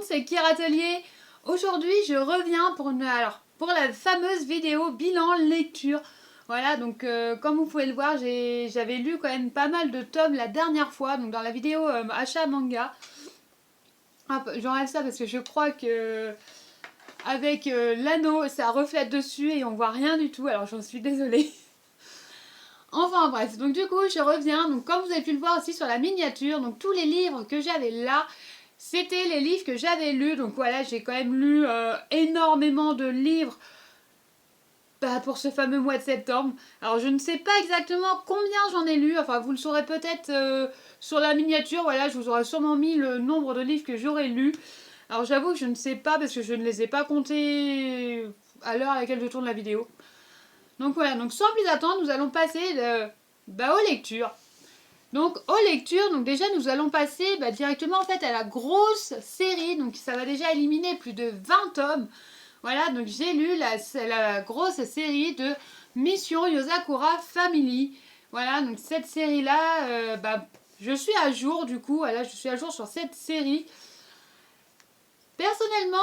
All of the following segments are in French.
c'est Kira Atelier. Aujourd'hui, je reviens pour la fameuse vidéo bilan lecture. Voilà, donc comme vous pouvez le voir, j'avais lu quand même pas mal de tomes la dernière fois, donc dans la vidéo achat manga. Hop, j'enlève ça parce que je crois que avec l'anneau, ça reflète dessus et on voit rien du tout, alors j'en suis désolée. Enfin bref, donc du coup je reviens, donc comme vous avez pu le voir aussi sur la miniature, donc tous les livres que j'avais là, c'était les livres que j'avais lus, donc voilà, j'ai quand même lu énormément de livres pour ce fameux mois de septembre. Alors je ne sais pas exactement combien j'en ai lu, enfin vous le saurez peut-être sur la miniature, voilà, je vous aurai sûrement mis le nombre de livres que j'aurais lus. Alors j'avoue que je ne sais pas parce que je ne les ai pas comptés à l'heure à laquelle je tourne la vidéo. Donc voilà, donc sans plus attendre, nous allons passer aux lectures. Donc aux lectures, donc déjà nous allons passer directement en fait à la grosse série, donc ça va déjà éliminer plus de 20 tomes. Voilà, donc j'ai lu la grosse série de Mission Yozakura Family. Voilà, donc cette série-là, je suis à jour du coup, voilà, je suis à jour sur cette série. Personnellement,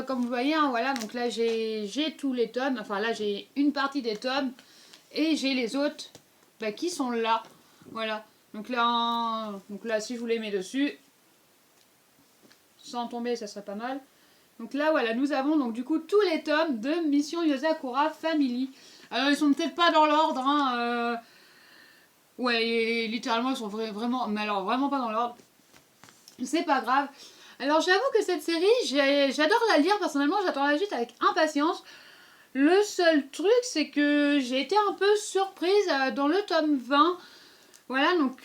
comme vous voyez, hein, voilà, donc là j'ai tous les tomes, enfin là j'ai une partie des tomes et j'ai les autres qui sont là, voilà. Donc là, si je vous les mets dessus, sans tomber, ça serait pas mal. Donc là, voilà, nous avons donc du coup tous les tomes de Mission Yozakura Family. Alors ils sont peut-être pas dans l'ordre, hein, ouais, littéralement ils sont vraiment, mais alors vraiment pas dans l'ordre. C'est pas grave. Alors j'avoue que cette série, j'adore la lire personnellement, j'attends la suite avec impatience. Le seul truc, c'est que j'ai été un peu surprise dans le tome 20. Voilà, donc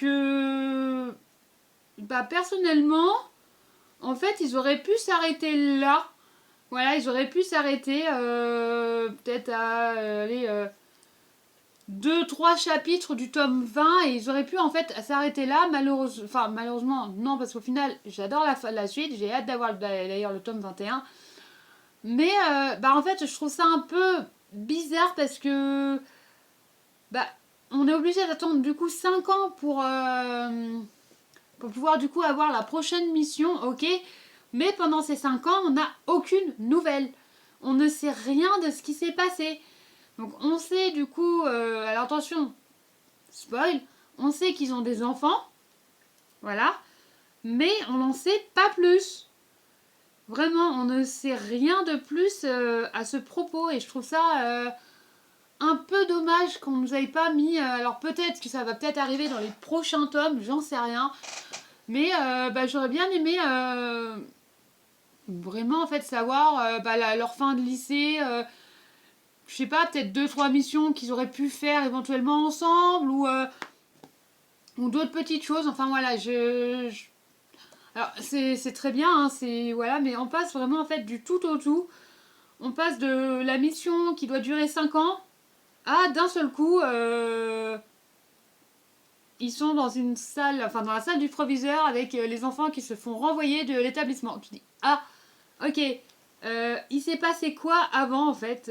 personnellement, en fait, ils auraient pu s'arrêter là. Voilà, ils auraient pu s'arrêter peut-être à 2-3 chapitres du tome 20 et ils auraient pu en fait s'arrêter là. Malheureusement, non, parce qu'au final, j'adore la suite. J'ai hâte d'avoir d'ailleurs le tome 21. Mais en fait, je trouve ça un peu bizarre parce que on est obligé d'attendre du coup 5 ans pour pouvoir du coup avoir la prochaine mission, ok. Mais pendant ces 5 ans, on n'a aucune nouvelle. On ne sait rien de ce qui s'est passé. Donc on sait du coup, alors attention, spoil, on sait qu'ils ont des enfants, voilà, mais on n'en sait pas plus. Vraiment, on ne sait rien de plus à ce propos et je trouve ça un peu dommage qu'on nous ait pas mis. Alors peut-être que ça va peut-être arriver dans les prochains tomes, j'en sais rien, mais j'aurais bien aimé vraiment en fait savoir leur fin de lycée. Je sais pas, peut-être 2-3 missions qu'ils auraient pu faire éventuellement ensemble ou d'autres petites choses. Enfin voilà, alors c'est très bien, hein, voilà, mais on passe vraiment en fait du tout au tout. On passe de la mission qui doit durer 5 ans à d'un seul coup, ils sont dans une salle, enfin dans la salle du proviseur avec les enfants qui se font renvoyer de l'établissement. Tu dis, ah, ok, il s'est passé quoi avant en fait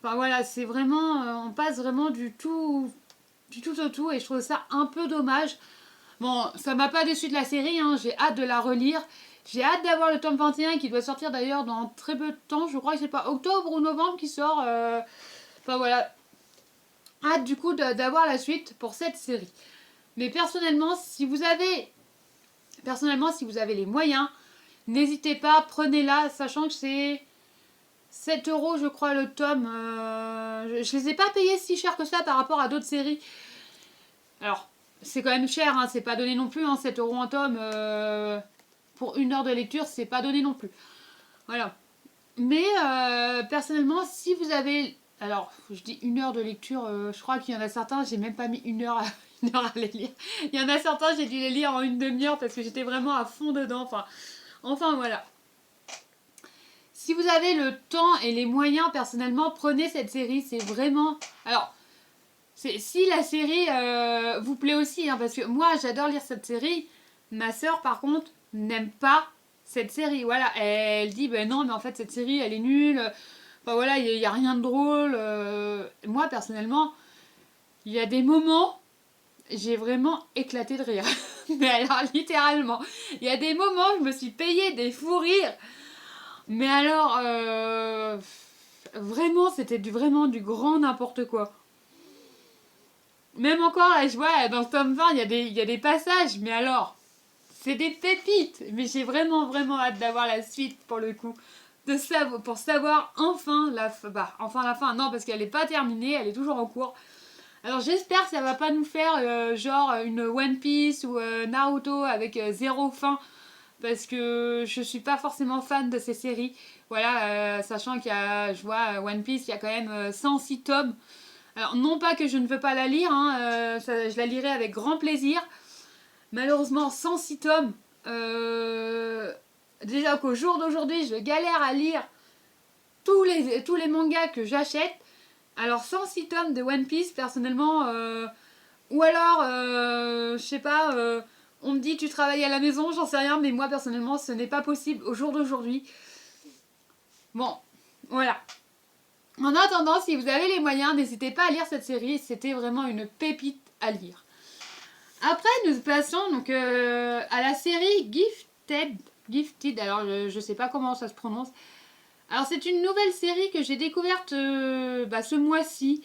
Enfin voilà, c'est vraiment, on passe vraiment du tout au tout et je trouve ça un peu dommage. Bon, ça m'a pas déçu de la série, hein, j'ai hâte de la relire. J'ai hâte d'avoir le tome 21 qui doit sortir d'ailleurs dans très peu de temps, je crois que c'est pas octobre ou novembre qui sort. Enfin voilà, hâte du coup d'avoir la suite pour cette série. Mais personnellement, si vous avez les moyens, n'hésitez pas, prenez-la, sachant que c'est 7 euros je crois le tome. Je les ai pas payés si cher que ça par rapport à d'autres séries. Alors, c'est quand même cher, hein, c'est pas donné non plus, hein, 7 euros un tome pour 1 heure de lecture, c'est pas donné non plus. Voilà. Mais personnellement, si vous avez... Alors, je dis 1 heure de lecture, je crois qu'il y en a certains, j'ai même pas mis 1 heure à les lire. Il y en a certains, j'ai dû les lire en 1/2 heure parce que j'étais vraiment à fond dedans. Enfin voilà. Si vous avez le temps et les moyens, personnellement, prenez cette série. C'est vraiment... Alors, si la série vous plaît aussi, hein, parce que moi, j'adore lire cette série. Ma soeur, par contre, n'aime pas cette série. Voilà, elle dit, ben non, mais en fait, cette série, elle est nulle. Enfin voilà, il n'y a rien de drôle. Moi, personnellement, il y a des moments, j'ai vraiment éclaté de rire. Mais alors, littéralement, il y a des moments où je me suis payé des fous rires. Mais alors, vraiment, c'était vraiment du grand n'importe quoi. Même encore, là, je vois, dans le tome 20, il y a des passages, mais alors, c'est des pépites. Mais j'ai vraiment, vraiment hâte d'avoir la suite, pour le coup. Pour savoir enfin la fin. Bah, enfin la fin, non, parce qu'elle n'est pas terminée, elle est toujours en cours. Alors j'espère que ça va pas nous faire genre une One Piece ou Naruto avec zéro fin. Parce que je suis pas forcément fan de ces séries. Voilà, sachant qu'il y a, je vois, One Piece, il y a quand même 106 tomes. Alors, non pas que je ne veux pas la lire, hein, je la lirai avec grand plaisir. Malheureusement, 106 tomes. Déjà qu'au jour d'aujourd'hui, je galère à lire tous les mangas que j'achète. Alors, 106 tomes de One Piece, personnellement, ou alors, je sais pas, on me dit tu travailles à la maison, j'en sais rien, mais moi, personnellement, ce n'est pas possible au jour d'aujourd'hui. Bon, voilà. En attendant, si vous avez les moyens, n'hésitez pas à lire cette série, c'était vraiment une pépite à lire. Après, nous passons donc à la série Gifted. Gifted, alors je sais pas comment ça se prononce. Alors c'est une nouvelle série que j'ai découverte ce mois-ci.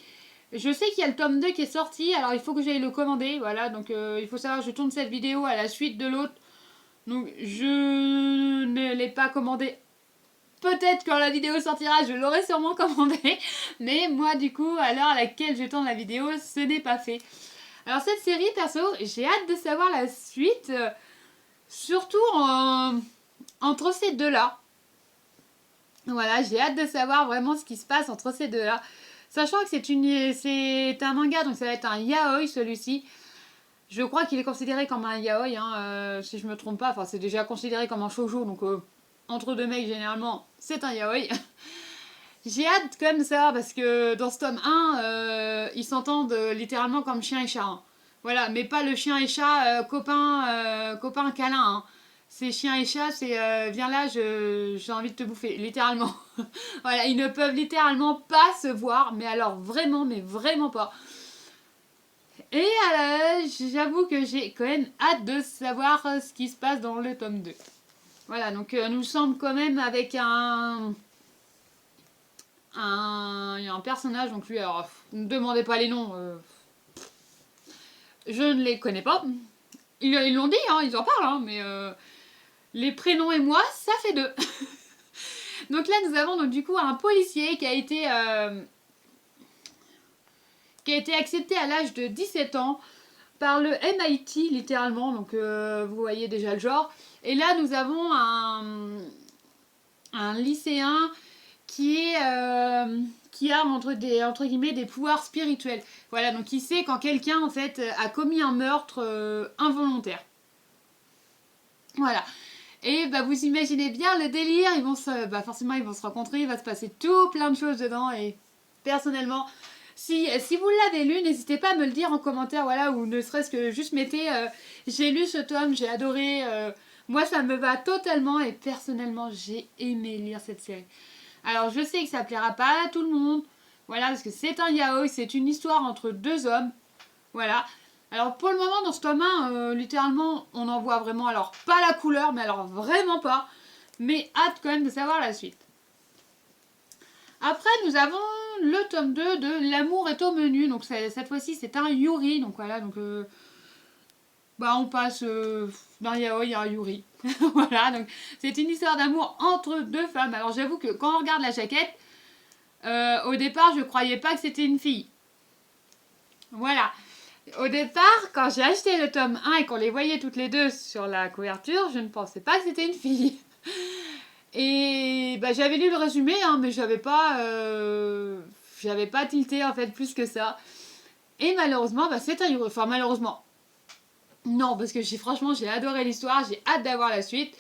Je sais qu'il y a le tome 2 qui est sorti, alors il faut que j'aille le commander, voilà, donc il faut savoir que je tourne cette vidéo à la suite de l'autre. Donc je ne l'ai pas commandé. Peut-être quand la vidéo sortira, je l'aurai sûrement commandé. Mais moi, du coup, à l'heure à laquelle je tourne la vidéo, ce n'est pas fait. Alors cette série, perso, j'ai hâte de savoir la suite. Surtout entre ces deux-là. Voilà, j'ai hâte de savoir vraiment ce qui se passe entre ces deux-là. Sachant que c'est un manga, donc ça va être un yaoi celui-ci. Je crois qu'il est considéré comme un yaoi, hein, si je me trompe pas. Enfin, c'est déjà considéré comme un shoujo, donc entre deux mecs, généralement, c'est un yaoi. J'ai hâte quand même de savoir parce que dans ce tome 1, ils s'entendent littéralement comme chien et chat. Hein. Voilà, mais pas le chien et chat copain câlin. Hein. C'est chien et chat, c'est viens là, j'ai envie de te bouffer, littéralement. Voilà, ils ne peuvent littéralement pas se voir, mais alors vraiment, mais vraiment pas. Et j'avoue que j'ai quand même hâte de savoir ce qui se passe dans le tome 2. Voilà, donc nous sommes quand même avec un personnage, donc lui, alors, ne me demandez pas les noms, je ne les connais pas. Ils l'ont dit, hein, ils en parlent, hein, mais les prénoms et moi, ça fait deux. Donc là, nous avons donc du coup un policier qui a été accepté à l'âge de 17 ans par le MIT, littéralement, donc vous voyez déjà le genre. Et là, nous avons un lycéen qui a entre guillemets des pouvoirs spirituels. Voilà, donc il sait quand quelqu'un en fait a commis un meurtre involontaire. Voilà. Et bah vous imaginez bien le délire, forcément ils vont se rencontrer, il va se passer tout plein de choses dedans et personnellement, si vous l'avez lu, n'hésitez pas à me le dire en commentaire, voilà, ou ne serait-ce que juste mettez j'ai lu ce tome, j'ai adoré, moi ça me va totalement et personnellement j'ai aimé lire cette série. Alors je sais que ça plaira pas à tout le monde, voilà, parce que c'est un yaoi, c'est une histoire entre deux hommes, voilà. Alors pour le moment dans ce tome 1, littéralement on en voit vraiment, alors pas la couleur, mais alors vraiment pas, mais hâte quand même de savoir la suite. Après nous avons le tome 2 de L'amour est au menu, donc cette fois-ci c'est un Yuri, donc voilà, donc on passe d'un yaoi à un Yuri. Voilà, donc c'est une histoire d'amour entre deux femmes. Alors j'avoue que quand on regarde la jaquette, au départ je croyais pas que c'était une fille. Voilà. Au départ, quand j'ai acheté le tome 1 et qu'on les voyait toutes les deux sur la couverture, je ne pensais pas que c'était une fille. Et j'avais lu le résumé, hein, mais j'avais pas tilté en fait plus que ça. Et malheureusement, c'est un Yuri. Enfin malheureusement. Non, parce que franchement j'ai adoré l'histoire, j'ai hâte d'avoir la suite.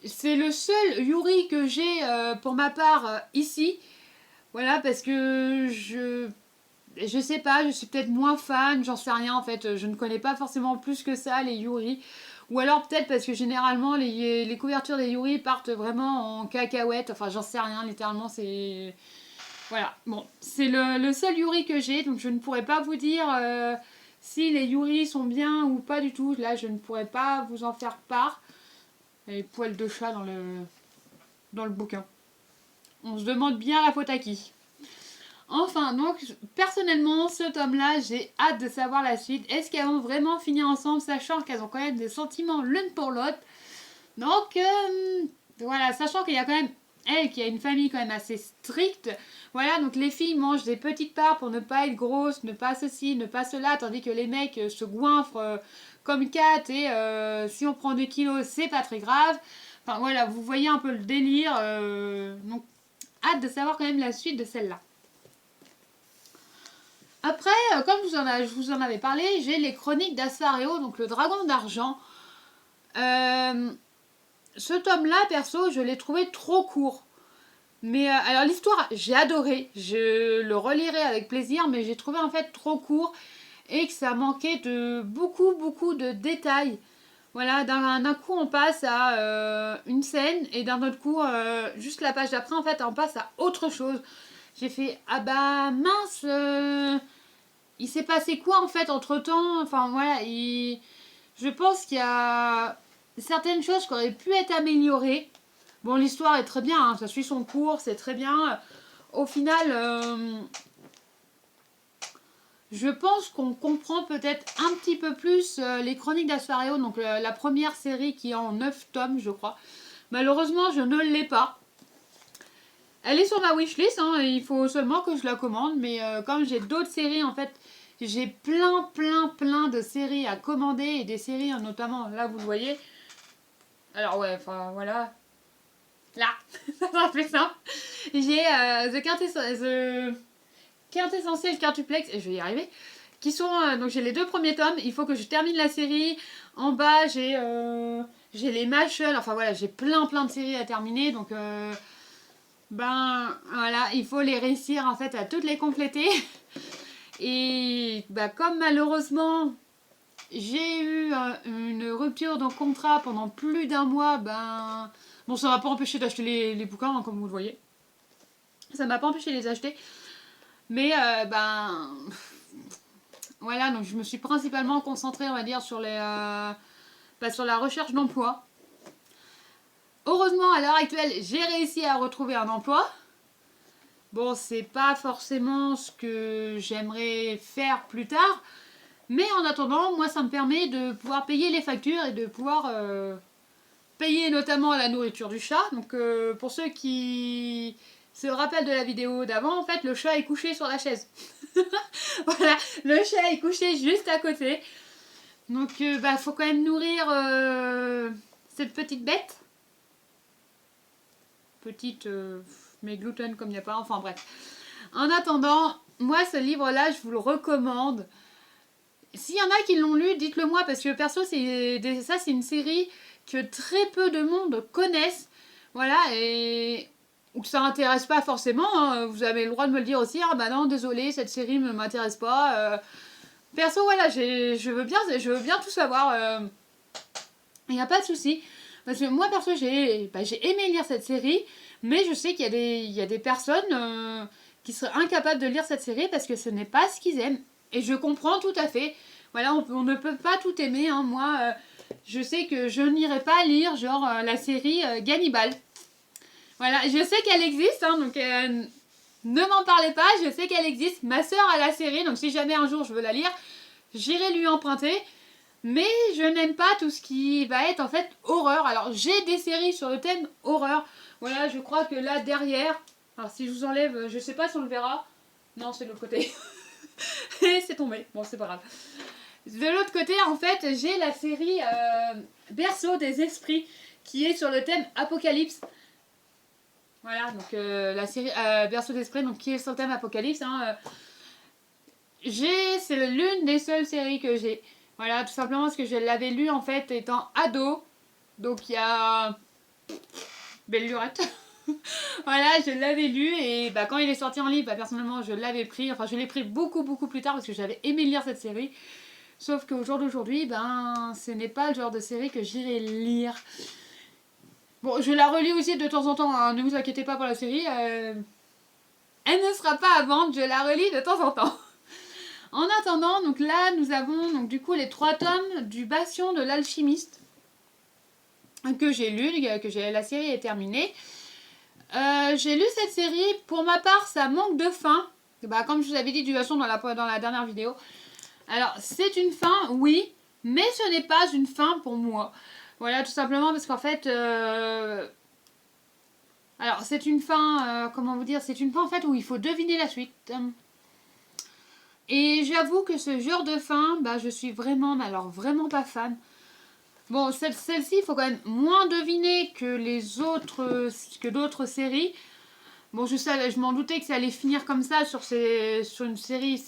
C'est le seul Yuri que j'ai pour ma part ici. Voilà, parce que je sais pas, je suis peut-être moins fan, j'en sais rien en fait, je ne connais pas forcément plus que ça les Yuri. Ou alors peut-être parce que généralement les couvertures des Yuri partent vraiment en cacahuète, enfin j'en sais rien, littéralement c'est... Voilà, bon, c'est le seul Yuri que j'ai, donc je ne pourrais pas vous dire Si les Yuri sont bien ou pas du tout, là je ne pourrais pas vous en faire part. Les poils de chat dans le bouquin. On se demande bien la faute à qui. Enfin, donc, personnellement, ce tome-là, j'ai hâte de savoir la suite. Est-ce qu'elles vont vraiment finir ensemble, sachant qu'elles ont quand même des sentiments l'une pour l'autre. Donc, voilà, sachant qu'il y a quand même elle qui a une famille quand même assez stricte. Voilà, donc les filles mangent des petites parts pour ne pas être grosses, ne pas ceci, ne pas cela, tandis que les mecs se goinfrent comme 4 et si on prend 2 kilos, c'est pas très grave. Enfin voilà, vous voyez un peu le délire. Donc, hâte de savoir quand même la suite de celle-là. Après, comme je vous en avais parlé, j'ai les chroniques d'Asfareo, donc le dragon d'argent. Ce tome-là, perso, je l'ai trouvé trop court. Mais alors l'histoire, j'ai adoré. Je le relirai avec plaisir, mais j'ai trouvé en fait trop court et que ça manquait de beaucoup de détails. Voilà, d'un coup on passe à une scène et d'un autre coup, juste la page d'après, en fait, on passe à autre chose. J'ai fait, ah bah mince, il s'est passé quoi en fait entre temps? Enfin voilà, je pense qu'il y a certaines choses qui auraient pu être améliorées. Bon, l'histoire est très bien, hein, ça suit son cours, c'est très bien. Au final, je pense qu'on comprend peut-être un petit peu plus les chroniques d'Asfareo, donc la première série qui est en 9 tomes, je crois. Malheureusement, je ne l'ai pas. Elle est sur ma wishlist, hein, il faut seulement que je la commande, mais comme j'ai d'autres séries, en fait, j'ai plein de séries à commander, et des séries, notamment, là, vous le voyez. Alors, ouais, enfin, voilà. Là, ça sera plus simple. J'ai The Quintessentiel Quintuplex, et je vais y arriver, qui sont, donc j'ai les 2 premiers tomes, il faut que je termine la série. En bas, j'ai les Mashal, enfin voilà, j'ai plein de séries à terminer, donc ben voilà, il faut les réussir en fait à toutes les compléter. Et bah, comme malheureusement j'ai eu une rupture de contrat pendant plus d'un mois, ben bon, ça m'a pas empêché d'acheter les bouquins, hein, comme vous le voyez. Ça m'a pas empêché de les acheter. Mais ben voilà, donc je me suis principalement concentrée, on va dire, sur sur la recherche d'emploi. Heureusement, à l'heure actuelle, j'ai réussi à retrouver un emploi. Bon, c'est pas forcément ce que j'aimerais faire plus tard, mais en attendant, moi, ça me permet de pouvoir payer les factures et de pouvoir payer notamment la nourriture du chat. Donc, pour ceux qui se rappellent de la vidéo d'avant, en fait, le chat est couché sur la chaise. Voilà, le chat est couché juste à côté. Donc, bah, faut quand même nourrir cette petite bête. Petite, mais gluten comme il n'y a pas, enfin bref. En attendant, moi, ce livre-là, je vous le recommande. S'il y en a qui l'ont lu, dites-le moi, parce que perso, ça, c'est une série que très peu de monde connaissent. Voilà, et ou que ça n'intéresse pas forcément, hein. Vous avez le droit de me le dire aussi. Ah bah non, désolé, cette série ne m'intéresse pas. Perso, voilà, je veux bien tout savoir. Il n'y a pas de souci. Parce que moi, perso, j'ai aimé lire cette série, mais je sais qu'il y a des personnes qui seraient incapables de lire cette série parce que ce n'est pas ce qu'ils aiment. Et je comprends tout à fait. Voilà, on ne peut pas tout aimer, hein. Moi, je sais que je n'irai pas lire, genre, la série Gannibal. Voilà, je sais qu'elle existe, hein, donc ne m'en parlez pas, je sais qu'elle existe. Ma soeur a la série, donc si jamais un jour je veux la lire, j'irai lui emprunter. Mais je n'aime pas tout ce qui va être en fait horreur. Alors j'ai des séries sur le thème horreur. Voilà, je crois que là derrière, alors si je vous enlève, je sais pas si on le verra. Non, c'est de l'autre côté. Et c'est tombé. Bon, c'est pas grave. De l'autre côté, en fait, j'ai la série Berceau des esprits qui est sur le thème apocalypse. Voilà, donc la série Berceau des esprits, donc qui est sur le thème apocalypse. Hein, c'est l'une des seules séries que j'ai. Voilà, tout simplement parce que je l'avais lu en fait étant ado. Donc il y a... Belle lurette. Voilà, je l'avais lu et bah, quand il est sorti en livre, bah, personnellement je l'avais pris. Enfin, je l'ai pris beaucoup plus tard parce que j'avais aimé lire cette série. Sauf qu'au jour d'aujourd'hui, ben, ce n'est pas le genre de série que j'irai lire. Bon, je la relis aussi de temps en temps, hein, ne vous inquiétez pas pour la série. Elle ne sera pas à vendre, je la relis de temps en temps. En attendant, donc là, nous avons donc du coup les 3 tomes du Bastion de l'Alchimiste que j'ai lu, la série est terminée. J'ai lu cette série, pour ma part, ça manque de fin. Bah, comme je vous avais dit du Bastion dans la dernière vidéo. Alors, c'est une fin, oui, mais ce n'est pas une fin pour moi. Voilà, tout simplement parce qu'en fait... Alors, c'est une fin, comment vous dire, c'est une fin en fait où il faut deviner la suite. Et j'avoue que ce genre de fin, bah, je suis vraiment, mais alors vraiment pas fan. Bon, celle-ci, il faut quand même moins deviner que les autres, que d'autres séries. Bon, je m'en doutais que ça allait finir comme ça sur une série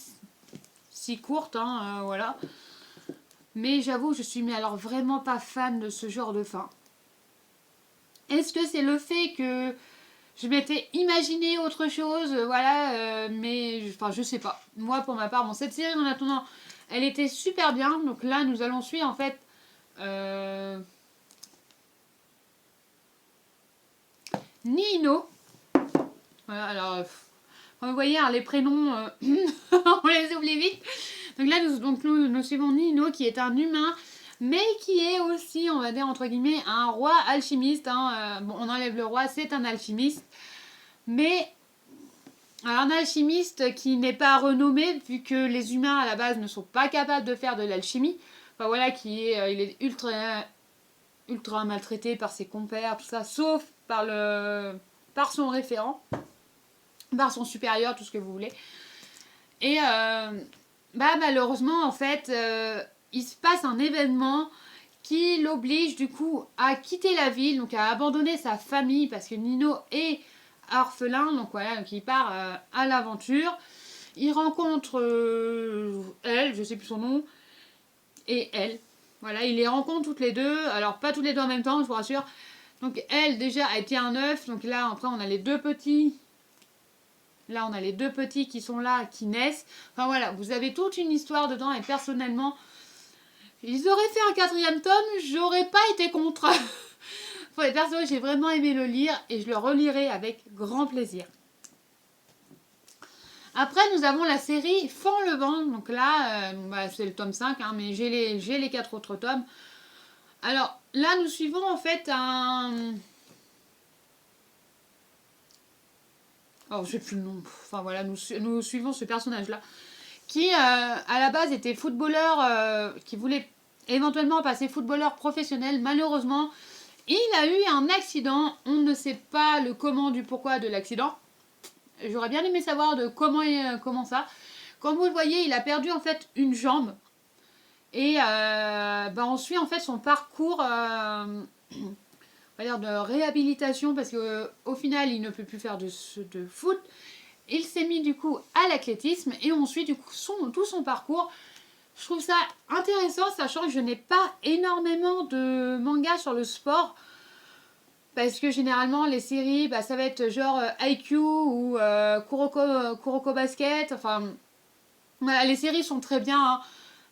si courte, hein, voilà. Mais j'avoue, je suis mais alors vraiment pas fan de ce genre de fin. Est-ce que c'est le fait que je m'étais imaginé autre chose, voilà, mais enfin je sais pas. Moi pour ma part, bon cette série en attendant, elle était super bien. Donc là nous allons suivre en fait Nino. Voilà, alors vous voyez hein, les prénoms, on les oublie vite. Donc là nous suivons Nino qui est un humain, mais qui est aussi, on va dire entre guillemets, un roi alchimiste. Hein. Bon, on enlève le roi, c'est un alchimiste. Mais un alchimiste qui n'est pas renommé, vu que les humains à la base ne sont pas capables de faire de l'alchimie. Enfin voilà, il est ultra maltraité par ses compères, tout ça, sauf par son référent, par son supérieur, tout ce que vous voulez. Et bah malheureusement, en fait, il se passe un événement qui l'oblige du coup à quitter la ville, donc à abandonner sa famille, parce que Nino est orphelin, donc voilà, donc il part à l'aventure. Il rencontre elle, je sais plus son nom, et elle. Voilà, il les rencontre toutes les deux, alors pas toutes les deux en même temps, je vous rassure. Donc elle déjà a été un œuf, donc là après on a les deux petits. Là on a les deux petits qui sont là, qui naissent. Enfin voilà, vous avez toute une histoire dedans et personnellement, ils auraient fait un 4e tome, j'aurais pas été contre. Pour les persos, j'ai vraiment aimé le lire et je le relirai avec grand plaisir. Après, nous avons la série Fend le vent. Donc là, bah, c'est le tome 5, hein, mais j'ai les 4 autres tomes. Alors là, nous suivons en fait un... Oh, j'ai plus le nom. Enfin voilà, nous suivons ce personnage-là qui, à la base, était footballeur, qui voulait éventuellement passer footballeur professionnel. Malheureusement, il a eu un accident. On ne sait pas le comment du pourquoi de l'accident. J'aurais bien aimé savoir de comment ça. Comme vous le voyez, il a perdu en fait une jambe. Et bah, on suit en fait son parcours on va dire de réhabilitation parce qu'au final, il ne peut plus faire de foot. Il s'est mis du coup à l'athlétisme et on suit du coup tout son parcours. Je trouve ça intéressant, sachant que je n'ai pas énormément de mangas sur le sport. Parce que généralement, les séries, bah, ça va être genre IQ ou Kuroko Basket. Enfin, voilà, les séries sont très bien, hein,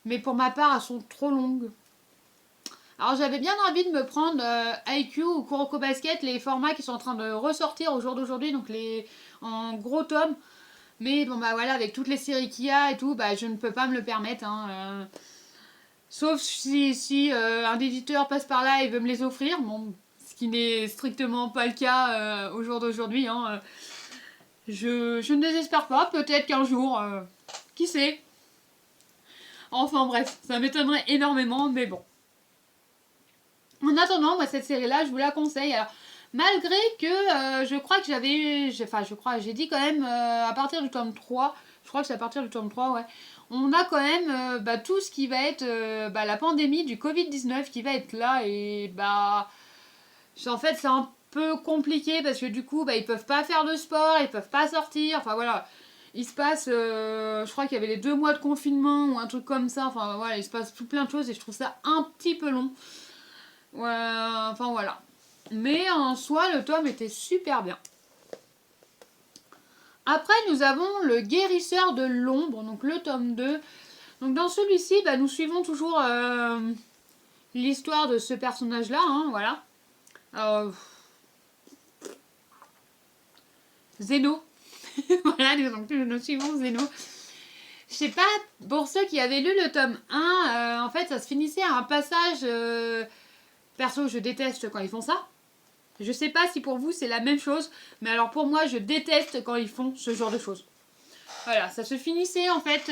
mais pour ma part, elles sont trop longues. Alors, j'avais bien envie de me prendre IQ ou Kuroko Basket, les formats qui sont en train de ressortir au jour d'aujourd'hui, donc en gros tomes. Mais bon, bah voilà, avec toutes les séries qu'il y a et tout, bah je ne peux pas me le permettre. Hein, sauf si un éditeur passe par là et veut me les offrir. Bon, ce qui n'est strictement pas le cas au jour d'aujourd'hui. Hein. Je ne désespère pas, peut-être qu'un jour, qui sait. Enfin bref, ça m'étonnerait énormément, mais bon. En attendant, moi cette série-là, je vous la conseille. Alors, malgré que je crois que j'ai dit quand même à partir du tome 3, je crois que c'est à partir du tome 3, ouais. On a quand même bah, tout ce qui va être bah, la pandémie du Covid-19 qui va être là et bah en fait c'est un peu compliqué parce que du coup bah, ils peuvent pas faire de sport, ils peuvent pas sortir, enfin voilà. Il se passe, je crois qu'il y avait les 2 mois de confinement ou un truc comme ça, enfin voilà, il se passe tout plein de choses et je trouve ça un petit peu long. Ouais, enfin voilà. Mais en soi, le tome était super bien. Après, nous avons le guérisseur de l'ombre, donc le tome 2. Donc dans celui-ci, bah, nous suivons toujours l'histoire de ce personnage-là, hein, voilà. Zeno. Voilà, donc nous suivons Zeno. Je sais pas, pour ceux qui avaient lu le tome 1, en fait, ça se finissait à un passage... perso, je déteste quand ils font ça. Je sais pas si pour vous c'est la même chose, mais alors pour moi, je déteste quand ils font ce genre de choses. Voilà, ça se finissait en fait...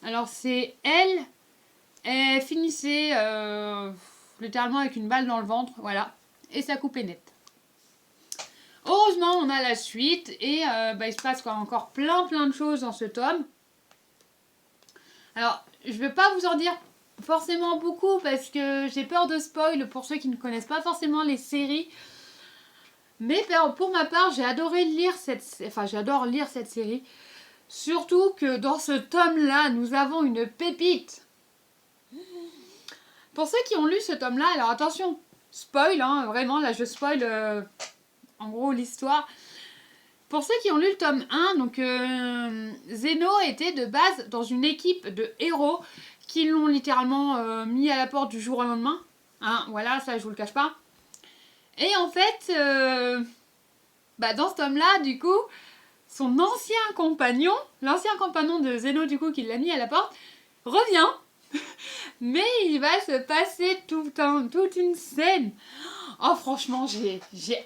alors c'est elle finissait littéralement avec une balle dans le ventre, voilà. Et ça coupait net. Heureusement, on a la suite et il se passe encore plein de choses dans ce tome. Alors, je ne vais pas vous en dire forcément beaucoup parce que j'ai peur de spoil pour ceux qui ne connaissent pas forcément les séries. Mais pour ma part, j'adore lire cette série. Surtout que dans ce tome-là, nous avons une pépite. Pour ceux qui ont lu ce tome-là, alors attention, spoil, hein, vraiment, là je spoil en gros l'histoire. Pour ceux qui ont lu le tome 1, donc Zeno était de base dans une équipe de héros qui l'ont littéralement mis à la porte du jour au lendemain. Hein, voilà, ça je vous le cache pas. Et en fait, dans ce tome-là, du coup, son ancien compagnon, l'ancien compagnon de Zeno, du coup, qui l'a mis à la porte, revient. Mais il va se passer toute une scène. Oh, franchement, j'ai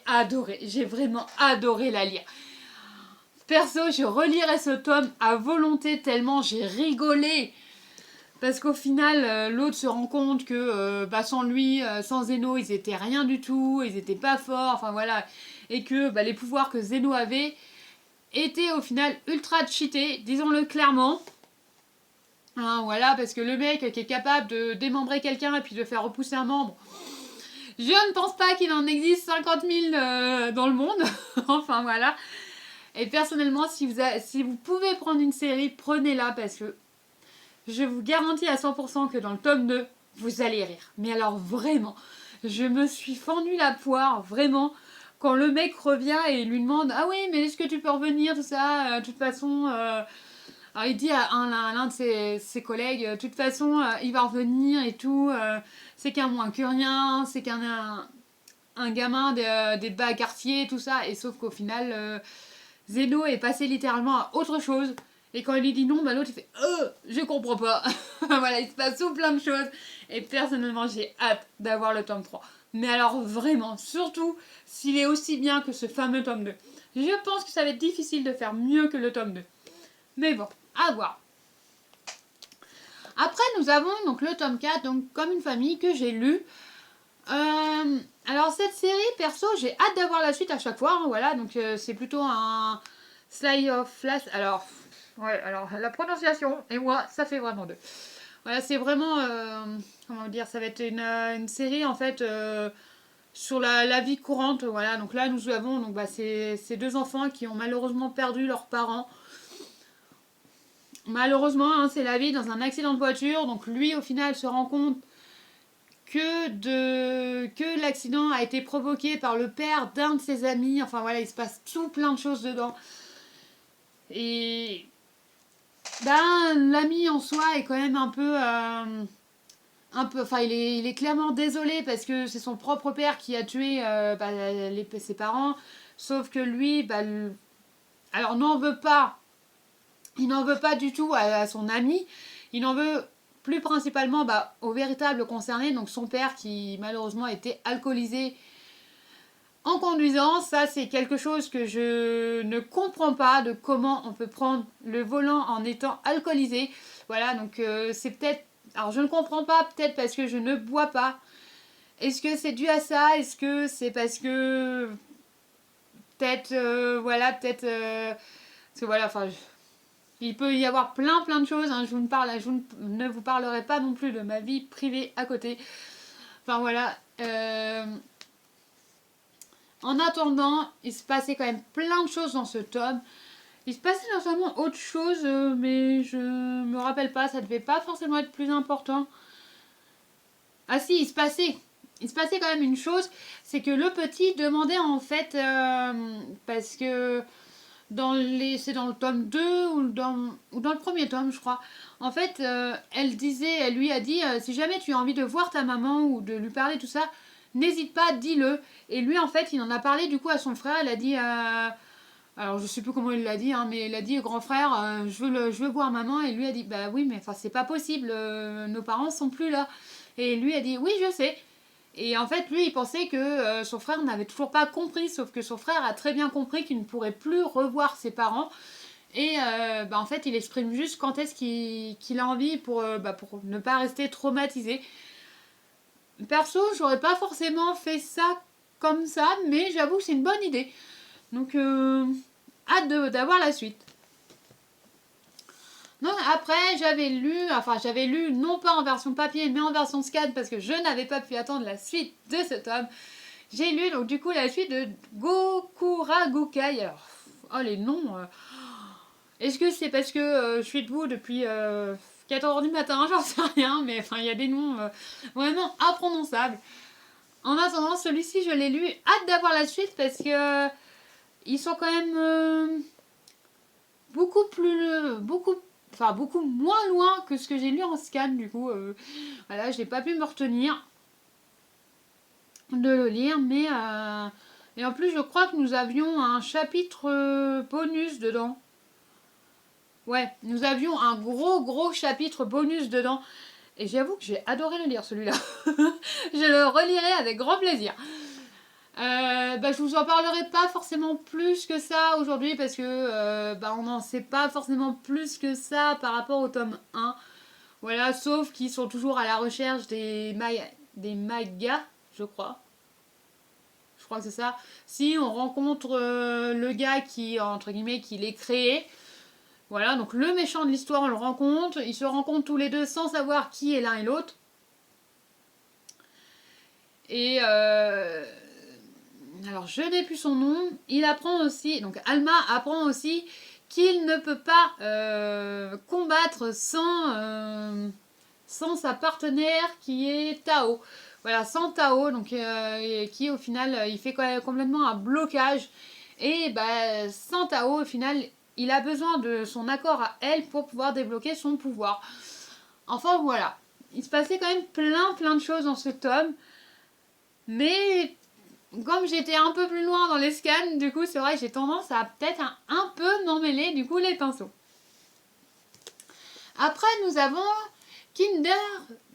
adoré. J'ai vraiment adoré la lire. Perso, je relirai ce tome à volonté tellement j'ai rigolé. Parce qu'au final, l'autre se rend compte que sans lui, sans Zeno, ils étaient rien du tout. Ils étaient pas forts. Enfin voilà. Et que les pouvoirs que Zeno avait étaient au final ultra cheatés. Disons-le clairement. Hein, voilà, parce que le mec qui est capable de démembrer quelqu'un et puis de faire repousser un membre, je ne pense pas qu'il en existe 50 000 dans le monde. Enfin voilà. Et personnellement, si vous pouvez prendre une série, prenez-la parce que je vous garantis à 100% que dans le tome 2, vous allez rire. Mais alors vraiment, je me suis fendu la poire, vraiment, quand le mec revient et lui demande « Ah oui, mais est-ce que tu peux revenir, tout ça de toute façon... Alors il dit à l'un de ses collègues, de toute façon, il va revenir et tout, c'est qu'un moins que rien, c'est qu'un gamin des bas quartiers, tout ça. Et sauf qu'au final, Zeno est passé littéralement à autre chose. Et quand il lui dit non, l'autre il fait je comprends pas. Voilà, il se passe tout plein de choses. Et personnellement, j'ai hâte d'avoir le tome 3. Mais alors vraiment, surtout s'il est aussi bien que ce fameux tome 2. Je pense que ça va être difficile de faire mieux que le tome 2. Mais bon, à voir. Après, nous avons donc le tome 4, donc Comme une famille, que j'ai lu. Alors, cette série, perso, j'ai hâte d'avoir la suite à chaque fois. Hein, voilà, donc c'est plutôt un slice of life. Alors, ouais, alors la prononciation et moi, ça fait vraiment deux. Voilà, c'est vraiment, comment dire, ça va être une série en fait sur la vie courante. Voilà, donc là, nous avons donc, ces deux enfants qui ont malheureusement perdu leurs parents. Malheureusement, hein, c'est la vie dans un accident de voiture. Donc lui, au final, se rend compte que l'accident a été provoqué par le père d'un de ses amis. Enfin voilà, il se passe tout plein de choses dedans. Et l'ami en soi est quand même un peu... Enfin, il est clairement désolé parce que c'est son propre père qui a tué ses parents. Sauf que lui, alors n'en veut pas. Il n'en veut pas du tout à son ami. Il en veut plus principalement au véritable concerné, donc son père qui malheureusement était alcoolisé en conduisant. Ça, c'est quelque chose que je ne comprends pas, de comment on peut prendre le volant en étant alcoolisé. Voilà, donc c'est peut-être... Alors, je ne comprends pas, peut-être parce que je ne bois pas. Est-ce que c'est dû à ça? Est-ce que c'est parce que... Peut-être, peut-être... Parce que voilà, enfin... Il peut y avoir plein de choses. Hein. Je ne vous parlerai pas non plus de ma vie privée à côté. Enfin voilà. En attendant, il se passait quand même plein de choses dans ce tome. Il se passait notamment autre chose, mais je me rappelle pas. Ça devait pas forcément être plus important. Ah si, il se passait quand même une chose. C'est que le petit demandait en fait... parce que... c'est dans le tome 2 ou dans le premier tome, je crois. En fait, elle lui a dit si jamais tu as envie de voir ta maman ou de lui parler, tout ça, n'hésite pas, dis-le. Et lui, en fait, il en a parlé du coup à son frère. Il a dit Alors je sais plus comment il l'a dit, hein, mais il a dit grand frère, je veux voir maman, et lui a dit bah oui mais enfin c'est pas possible, nos parents sont plus là. Et lui a dit oui je sais. Et en fait lui il pensait que son frère n'avait toujours pas compris, sauf que son frère a très bien compris qu'il ne pourrait plus revoir ses parents. Et en fait il exprime juste quand est-ce qu'il a envie pour ne pas rester traumatisé. Perso j'aurais pas forcément fait ça comme ça, mais j'avoue que c'est une bonne idée. Donc, hâte d'avoir la suite. Donc, après, j'avais lu, non pas en version papier, mais en version scan, parce que je n'avais pas pu attendre la suite de ce tome. J'ai lu, donc, du coup, la suite de Gokuragukai. Alors, oh, les noms. Est-ce que c'est parce que je suis debout depuis 4h du matin? J'en sais rien, mais enfin, il y a des noms vraiment imprononçables. En attendant, celui-ci, je l'ai lu. Hâte d'avoir la suite, parce que ils sont quand même beaucoup moins loin que ce que j'ai lu en scan. Du coup, voilà, j'ai pas pu me retenir de le lire, mais et en plus, je crois que nous avions un chapitre bonus dedans. Ouais, nous avions un gros chapitre bonus dedans. Et j'avoue que j'ai adoré le lire, celui-là. Je le relirai avec grand plaisir. Je vous en parlerai pas forcément plus que ça aujourd'hui parce que on n'en sait pas forcément plus que ça par rapport au tome 1. Voilà, sauf qu'ils sont toujours à la recherche des magas, je crois. Je crois que c'est ça. Si on rencontre le gars qui, entre guillemets, qui les créé. Voilà, donc le méchant de l'histoire, on le rencontre. Ils se rencontrent tous les deux sans savoir qui est l'un et l'autre. Et alors je n'ai plus son nom. Il apprend aussi, donc Alma apprend aussi qu'il ne peut pas combattre sans sa partenaire qui est Tao. Voilà, sans Tao, donc qui au final il fait complètement un blocage. Et sans Tao, au final, il a besoin de son accord à elle pour pouvoir débloquer son pouvoir. Enfin voilà, il se passait quand même plein de choses dans ce tome. Mais comme j'étais un peu plus loin dans les scans, du coup c'est vrai que j'ai tendance à peut-être un peu m'emmêler du coup les pinceaux. Après nous avons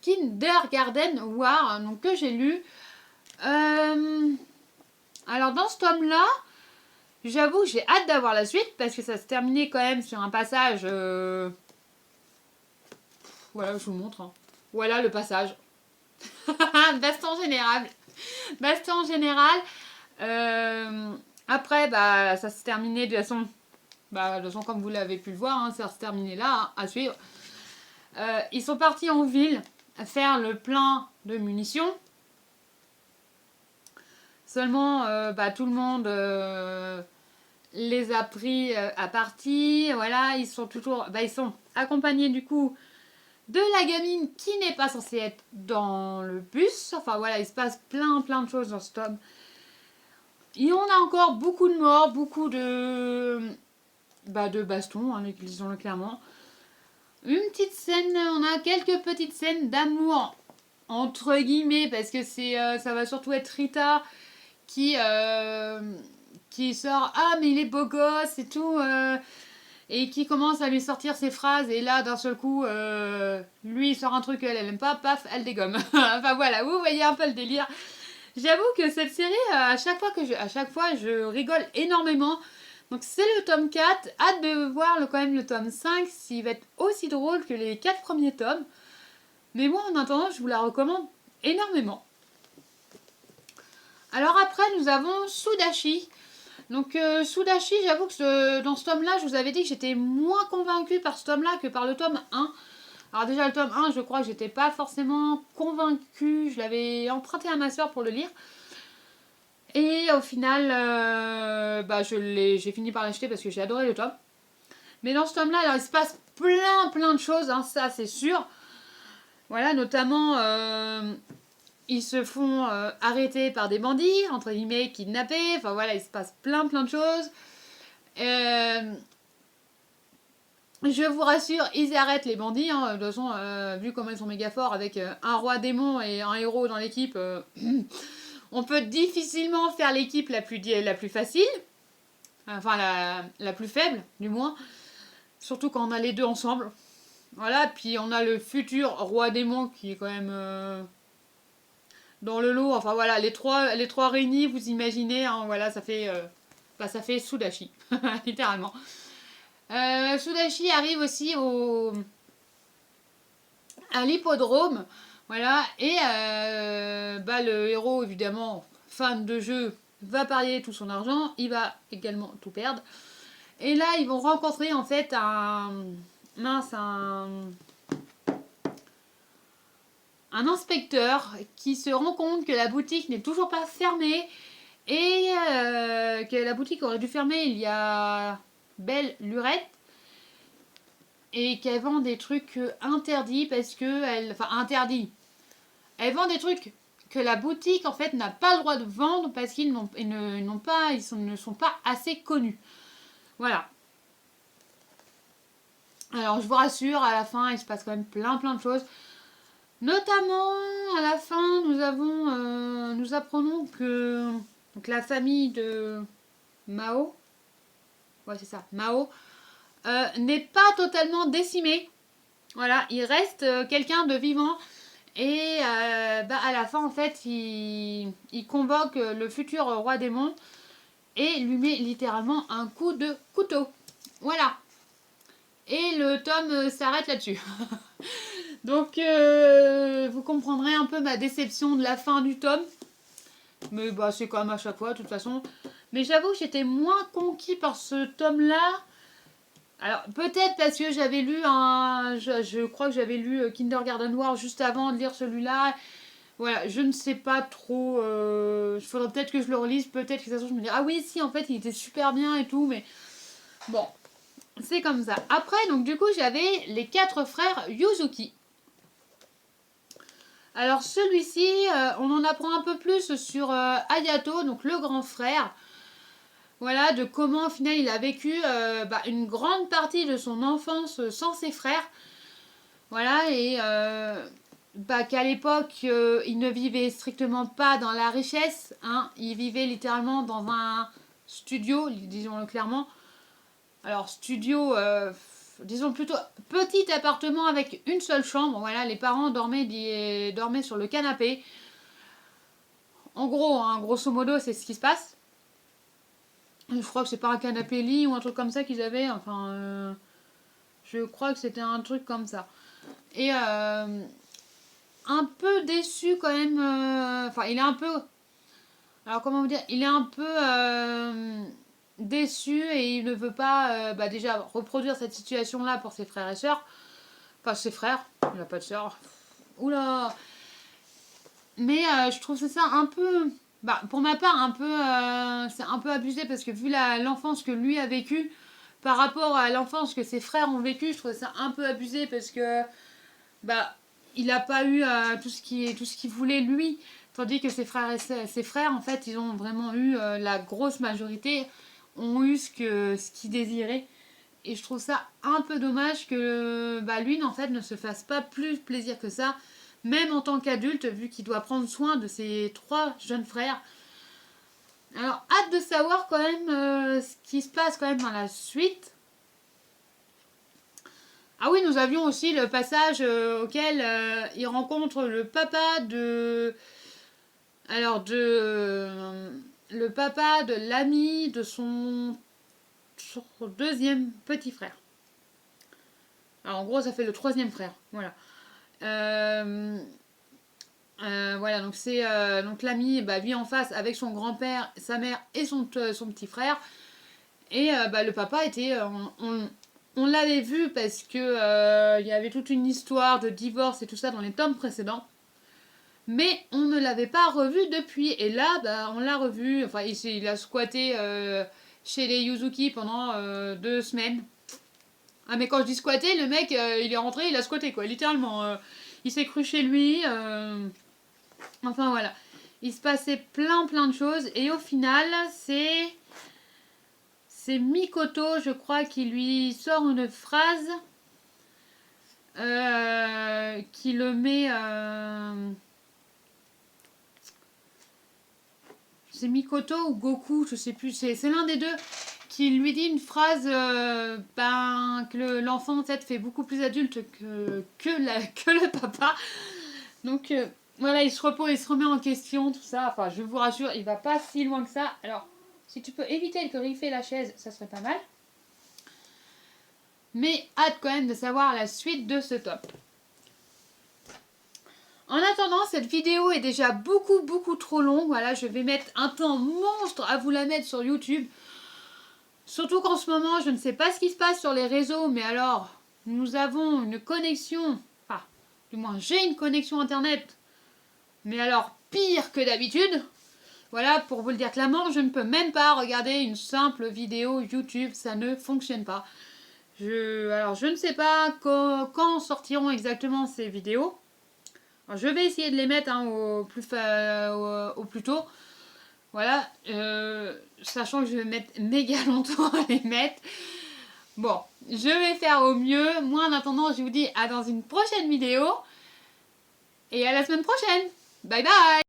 Kindergarten War, donc que j'ai lu. Alors dans ce tome là, j'avoue j'ai hâte d'avoir la suite parce que ça se terminait quand même sur un passage. Voilà, je vous montre. Hein. Voilà le passage. Baston général. Baston général. Après, ça se terminait de toute façon, comme vous l'avez pu le voir, hein, ça se terminait là, hein, à suivre. Ils sont partis en ville à faire le plein de munitions. Seulement, tout le monde les a pris à partie. Voilà, ils sont accompagnés du coup de la gamine qui n'est pas censée être dans le bus. Enfin voilà, il se passe plein de choses dans ce tome. Et on a encore beaucoup de morts, beaucoup de bastons, hein, disons-le clairement. Une petite scène, on a quelques petites scènes d'amour, entre guillemets, parce que ça va surtout être Rita qui sort « Ah, mais il est beau gosse » et tout, et qui commence à lui sortir ses phrases, et là, d'un seul coup, lui, il sort un truc qu'elle aime pas, paf, elle dégomme. Enfin voilà, vous voyez un peu le délire. J'avoue que cette série, à chaque fois, je rigole énormément. Donc c'est le tome 4. Hâte de voir quand même le tome 5, s'il va être aussi drôle que les 4 premiers tomes. Mais moi, en attendant, je vous la recommande énormément. Alors après, nous avons Sudashi. Donc Sudashi, j'avoue que dans ce tome-là, je vous avais dit que j'étais moins convaincue par ce tome-là que par le tome 1. Alors déjà, le tome 1, je crois que j'étais pas forcément convaincue. Je l'avais emprunté à ma soeur pour le lire. Et au final, j'ai fini par l'acheter parce que j'ai adoré le tome. Mais dans ce tome-là, alors il se passe plein de choses, hein, ça c'est sûr. Voilà, notamment, ils se font arrêter par des bandits, entre guillemets, kidnappés. Enfin voilà, il se passe plein de choses. Je vous rassure, ils arrêtent les bandits. Hein. De toute façon, vu comment ils sont méga forts avec un roi démon et un héros dans l'équipe, on peut difficilement faire l'équipe la plus facile. enfin la plus faible du moins, surtout quand on a les deux ensemble. Voilà, puis on a le futur roi démon qui est quand même dans le lot. Enfin voilà, les trois réunis, vous imaginez, hein, voilà, ça fait Sudachi, littéralement. Sudachi arrive aussi à l'hippodrome, voilà, et le héros, évidemment, fan de jeu, va parier tout son argent, il va également tout perdre. Et là, ils vont rencontrer en fait un inspecteur qui se rend compte que la boutique n'est toujours pas fermée et que la boutique aurait dû fermer il y a belle lurette et qu'elle vend des trucs interdits parce que interdits. Elle vend des trucs que la boutique en fait n'a pas le droit de vendre parce qu'ils ne sont pas assez connus. Voilà. Alors je vous rassure, à la fin il se passe quand même plein de choses. Notamment à la fin nous apprenons que donc, la famille de Mao, ouais c'est ça, Mao, n'est pas totalement décimée. Voilà, il reste quelqu'un de vivant. Et à la fin, en fait, il convoque le futur roi démon et lui met littéralement un coup de couteau. Voilà. Et le tome s'arrête là-dessus. Donc, vous comprendrez un peu ma déception de la fin du tome. Mais bah, c'est quand même à chaque fois, de toute façon. Mais j'avoue que j'étais moins conquis par ce tome-là. Alors, peut-être parce que j'avais lu je crois que j'avais lu Kindergarten War juste avant de lire celui-là. Voilà, je ne sais pas trop. Il faudrait peut-être que je le relise. Peut-être que de toute façon, je me dis, ah oui, si, en fait, il était super bien et tout. Mais bon, c'est comme ça. Après, donc, du coup, j'avais les 4 frères Yuzuki. Alors, celui-ci, on en apprend un peu plus sur Hayato, donc le grand frère. Voilà, de comment au final il a vécu une grande partie de son enfance sans ses frères. Voilà, et qu'à l'époque, il ne vivait strictement pas dans la richesse. Hein, il vivait littéralement dans un studio, disons-le clairement. Alors, studio, disons plutôt petit appartement avec une seule chambre. Voilà, les parents dormaient sur le canapé. En gros, hein, grosso modo, c'est ce qui se passe. Je crois que c'est pas un canapé lit ou un truc comme ça qu'ils avaient. Enfin, je crois que c'était un truc comme ça. Et un peu déçu quand même. Enfin, il est un peu. Alors, comment vous dire? Il est un peu déçu et il ne veut pas déjà reproduire cette situation-là pour ses frères et sœurs. Enfin, ses frères. Il n'a pas de sœurs. Oula! Mais je trouve ça un peu. Pour ma part, c'est un peu abusé parce que vu l'enfance que lui a vécue par rapport à l'enfance que ses frères ont vécu, je trouve ça un peu abusé parce que il n'a pas eu tout ce qu'il voulait lui, tandis que ses frères en fait ils ont vraiment eu la grosse majorité ont eu ce qu'ils désiraient. Et je trouve ça un peu dommage que lui en fait ne se fasse pas plus plaisir que ça, même en tant qu'adulte, vu qu'il doit prendre soin de ses 3 jeunes frères. Alors, hâte de savoir quand même ce qui se passe quand même dans la suite. Ah oui, nous avions aussi le passage auquel il rencontre le papa de... Alors, le papa de l'ami de son 2e petit frère. Alors, en gros, ça fait le 3e frère. Voilà. Voilà, donc c'est donc l'ami vit en face avec son grand-père, sa mère et son petit frère. Et le papa était... on l'avait vu parce que il y avait toute une histoire de divorce et tout ça dans les tomes précédents. Mais on ne l'avait pas revu depuis. Et là, on l'a revu. Enfin, il a squatté chez les Yuzuki pendant 2 semaines. Ah, mais quand je dis squatter, le mec, il est rentré, il a squatté, quoi, littéralement. Il s'est cru chez lui. Enfin, voilà. Il se passait plein de choses. Et au final, c'est Mikoto, je crois, qui lui sort une phrase qui le met... c'est Mikoto ou Goku, je sais plus. C'est l'un des deux qui lui dit une phrase que l'enfant en fait fait beaucoup plus adulte que le papa. Donc voilà, il se repose, il se remet en question, tout ça. Enfin, je vous rassure, il va pas si loin que ça. Alors, si tu peux éviter de griffer la chaise, ça serait pas mal. Mais hâte quand même de savoir la suite de ce tome. En attendant, cette vidéo est déjà beaucoup trop longue. Voilà, je vais mettre un temps monstre à vous la mettre sur YouTube. Surtout qu'en ce moment, je ne sais pas ce qui se passe sur les réseaux, mais alors, nous avons une connexion, enfin, du moins j'ai une connexion internet, mais alors pire que d'habitude. Voilà, pour vous le dire clairement, je ne peux même pas regarder une simple vidéo YouTube, ça ne fonctionne pas. Alors, je ne sais pas quand sortiront exactement ces vidéos. Alors, je vais essayer de les mettre au plus tôt. Voilà, sachant que je vais mettre méga longtemps à les mettre. Bon, je vais faire au mieux. Moi, en attendant, je vous dis à dans une prochaine vidéo. Et à la semaine prochaine. Bye bye!